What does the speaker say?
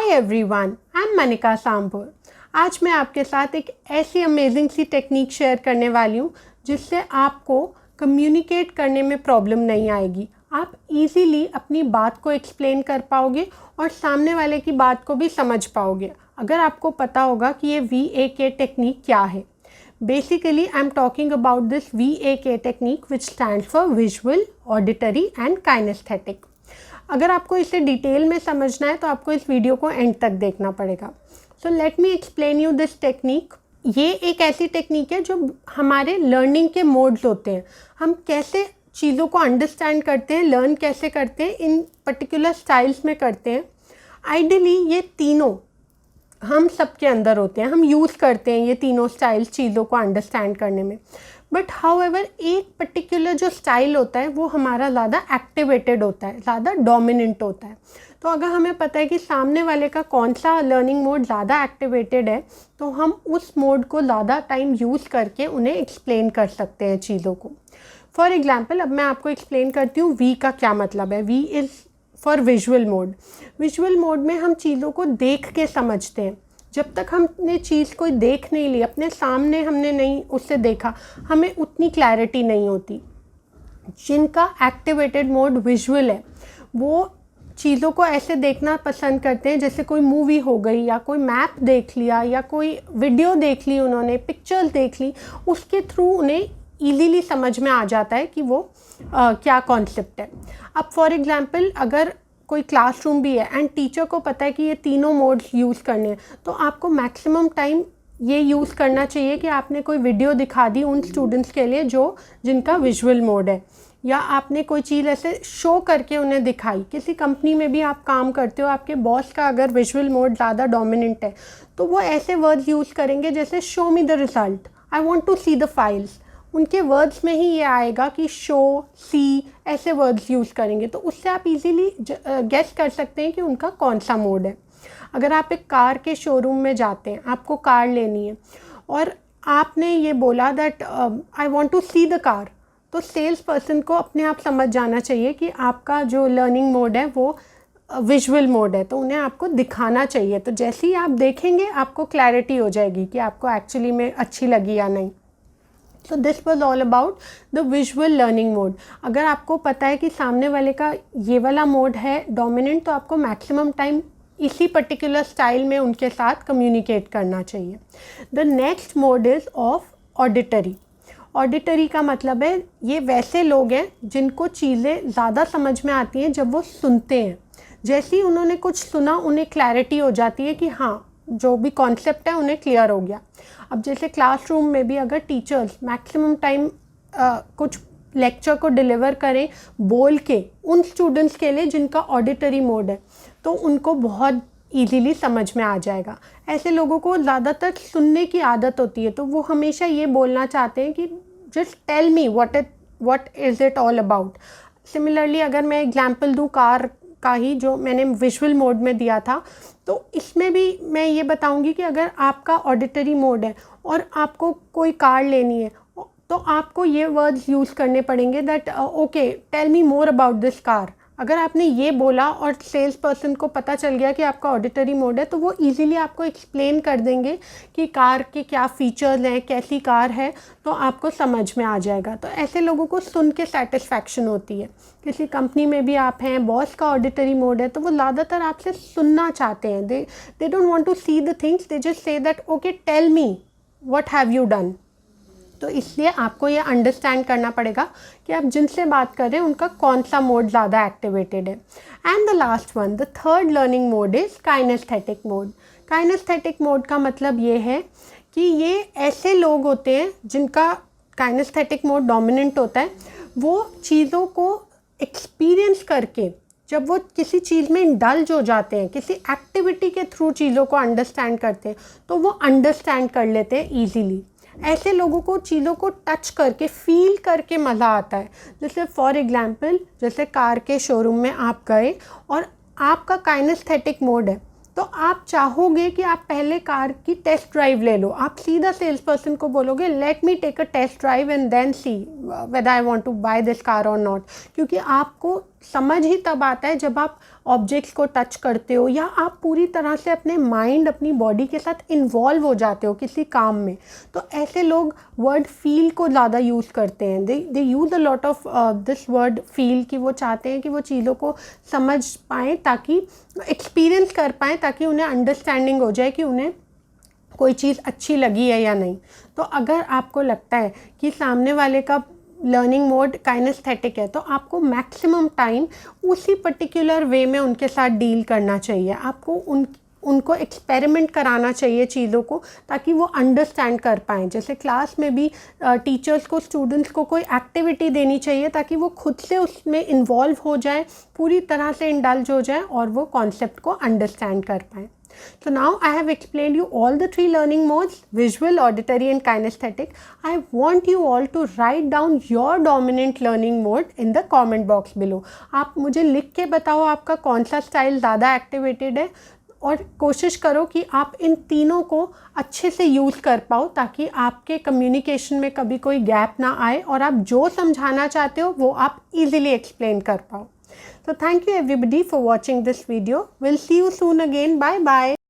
Hi everyone, I am Manika sambar. आज मैं आपके साथ एक ऐसी अमेजिंग सी टेक्निक शेयर करने वाली हूँ जिससे आपको कम्युनिकेट करने में प्रॉब्लम नहीं आएगी। आप इजीली अपनी बात को एक्सप्लेन कर पाओगे और सामने वाले की बात को भी समझ पाओगे अगर आपको पता होगा कि ये VAK टेक्निक क्या है। Basically I am talking about this VAK technique which stands for visual, auditory and kinaesthetic. अगर आपको इसे डिटेल में समझना है तो आपको इस वीडियो को एंड तक देखना पड़ेगा। So let me explain you this technique. ये एक ऐसी टेक्निक है जो हमारे लर्निंग के मोड्स होते हैं। हम कैसे चीज़ों को अंडरस्टैंड करते हैं, लर्न कैसे करते हैं, इन पर्टिकुलर स्टाइल्स में करते हैं। आइडियली ये तीनों हम सबके अंदर होते हैं, हम यूज़ करते हैं ये तीनों स्टाइल्स चीज़ों को अंडरस्टैंड करने में। बट हाउएवर एक पर्टिकुलर जो स्टाइल होता है वो हमारा ज़्यादा एक्टिवेटेड होता है, ज़्यादा डोमिनेंट होता है। तो अगर हमें पता है कि सामने वाले का कौन सा लर्निंग मोड ज़्यादा एक्टिवेटेड है तो हम उस मोड को ज़्यादा टाइम यूज़ करके उन्हें एक्सप्लेन कर सकते हैं चीज़ों को। फॉर एग्जाम्पल, अब मैं आपको एक्सप्लेन करती हूँ V का क्या मतलब है। V is for visual mode. Visual mode में हम चीज़ों को देख के समझते हैं। जब तक हमने चीज़ कोई देख नहीं ली, अपने सामने हमने नहीं उससे देखा, हमें उतनी क्लैरिटी नहीं होती। जिनका एक्टिवेटेड मोड विजुअल है वो चीज़ों को ऐसे देखना पसंद करते हैं जैसे कोई मूवी हो गई या कोई मैप देख लिया या कोई वीडियो देख ली, उन्होंने पिक्चर्स देख ली, उसके थ्रू उन्हें ईजीली समझ में आ जाता है कि वो क्या कॉन्सेप्ट है। अब फॉर एग्जांपल, अगर कोई क्लासरूम भी है एंड टीचर को पता है कि ये तीनों मोड्स यूज़ करने हैं तो आपको मैक्सिमम टाइम ये यूज़ करना चाहिए कि आपने कोई वीडियो दिखा दी उन स्टूडेंट्स के लिए जिनका विजुअल मोड है, या आपने कोई चीज़ ऐसे शो करके उन्हें दिखाई। किसी कंपनी में भी आप काम करते हो, आपके बॉस का अगर विजुअल मोड ज़्यादा डोमिनेंट है तो वो ऐसे वर्ड्स यूज़ करेंगे जैसे show me the result, I want to see the files. उनके वर्ड्स में ही ये आएगा कि शो, सी, ऐसे वर्ड्स यूज़ करेंगे। तो उससे आप इजीली गेस कर सकते हैं कि उनका कौन सा मोड है। अगर आप एक कार के शोरूम में जाते हैं, आपको कार लेनी है और आपने ये बोला that I want to see the car, तो सेल्स पर्सन को अपने आप समझ जाना चाहिए कि आपका जो लर्निंग मोड है वो विजुअल मोड है, तो उन्हें आपको दिखाना चाहिए। तो जैसे ही आप देखेंगे आपको क्लैरिटी हो जाएगी कि आपको एक्चुअली में अच्छी लगी या नहीं। So this was all about the visual learning mode. अगर आपको पता है कि सामने वाले का ये वाला मोड है डोमिनेंट तो आपको मैक्सिमम टाइम इसी पर्टिकुलर स्टाइल में उनके साथ कम्युनिकेट करना चाहिए। The next mode is of auditory. Auditory का मतलब है ये वैसे लोग हैं जिनको चीज़ें ज़्यादा समझ में आती हैं जब वो सुनते हैं। जैसे ही उन्होंने कुछ सुना उन्हें क्लैरिटी हो जाती है कि हाँ, जो भी कॉन्सेप्ट है उन्हें क्लियर हो गया। अब जैसे क्लासरूम में भी अगर टीचर्स मैक्सिमम टाइम कुछ लेक्चर को डिलीवर करें बोल के उन स्टूडेंट्स के लिए जिनका ऑडिटरी मोड है तो उनको बहुत इजीली समझ में आ जाएगा। ऐसे लोगों को ज़्यादातर सुनने की आदत होती है तो वो हमेशा ये बोलना चाहते हैं कि just tell me what is it all about. Similarly अगर मैं एग्जांपल दूँ कार का ही, जो मैंने विजुअल मोड में दिया था, तो इसमें भी मैं ये बताऊंगी कि अगर आपका ऑडिटरी मोड है और आपको कोई कार लेनी है तो आपको ये वर्ड्स यूज़ करने पड़ेंगे that okay tell me more about this car. अगर आपने ये बोला और सेल्स पर्सन को पता चल गया कि आपका ऑडिटरी मोड है तो वो इजीली आपको एक्सप्लेन कर देंगे कि कार के क्या फ़ीचर्स हैं, कैसी कार है, तो आपको समझ में आ जाएगा। तो ऐसे लोगों को सुन के सेटिस्फैक्शन होती है। किसी कंपनी में भी आप हैं, बॉस का ऑडिटरी मोड है तो वो ज़्यादातर आपसे सुनना चाहते हैं। They don't want to see the things, they just say that okay tell me what have you done. तो इसलिए आपको ये अंडरस्टैंड करना पड़ेगा कि आप जिनसे बात कर रहे हैं उनका कौन सा मोड ज़्यादा एक्टिवेटेड है। And the last one, the third learning mode is kinaesthetic mode. Kinaesthetic mode का मतलब ये है कि ये ऐसे लोग होते हैं जिनका काइनेस्थेटिक मोड डोमिनेंट होता है। वो चीज़ों को एक्सपीरियंस करके जब वो किसी चीज़ में इंडल्ज हो जाते हैं, किसी एक्टिविटी के थ्रू चीज़ों को अंडरस्टैंड करते हैं तो वो अंडरस्टैंड कर लेते हैं ईजीली। ऐसे लोगों को चीज़ों को टच करके फील करके मज़ा आता है। जैसे फॉर एग्जांपल, जैसे कार के शोरूम में आप गए और आपका काइनेस्थेटिक मोड है तो आप चाहोगे कि आप पहले कार की टेस्ट ड्राइव ले लो। आप सीधा सेल्स पर्सन को बोलोगे let me take a test drive and then see whether I want to buy this car or not, क्योंकि आपको समझ ही तब आता है जब आप ऑब्जेक्ट्स को टच करते हो या आप पूरी तरह से अपने माइंड, अपनी बॉडी के साथ इन्वॉल्व हो जाते हो किसी काम में। तो ऐसे लोग वर्ड फील को ज़्यादा यूज़ करते हैं। They use a lot of this word feel, कि वो चाहते हैं कि वो चीज़ों को समझ पाएँ, ताकि एक्सपीरियंस कर पाएँ, ताकि उन्हें अंडरस्टैंडिंग हो जाए कि उन्हें कोई चीज़ अच्छी लगी है या नहीं। तो अगर आपको लगता है कि सामने वाले का लर्निंग मोड काइनेस्थेटिक है, तो आपको मैक्सिमम टाइम उसी पर्टिकुलर वे में उनके साथ डील करना चाहिए। आपको उनको एक्सपेरिमेंट कराना चाहिए चीज़ों को, ताकि वो अंडरस्टैंड कर पाएँ। जैसे क्लास में भी टीचर्स को स्टूडेंट्स को कोई एक्टिविटी देनी चाहिए, ताकि वो खुद से उसमें इन्वॉल्व हो जाए, पूरी तरह से इंडल्ज हो जाए और वो कॉन्सेप्ट को अंडरस्टैंड कर पाएँ। So now I have explained you all the 3 learning modes: visual, auditory and kinesthetic. I want you all to write down your dominant learning mode in the comment box below. आप मुझे लिख के बताओ आपका कौन सा स्टाइल ज़्यादा activated है, और कोशिश करो कि आप इन तीनों को अच्छे से यूज़ कर पाओ, ताकि आपके कम्युनिकेशन में कभी कोई गैप ना आए और आप जो समझाना चाहते हो वो आप इजीली एक्सप्लेन कर पाओ। So thank you everybody for watching this video. We'll see you soon again. Bye bye.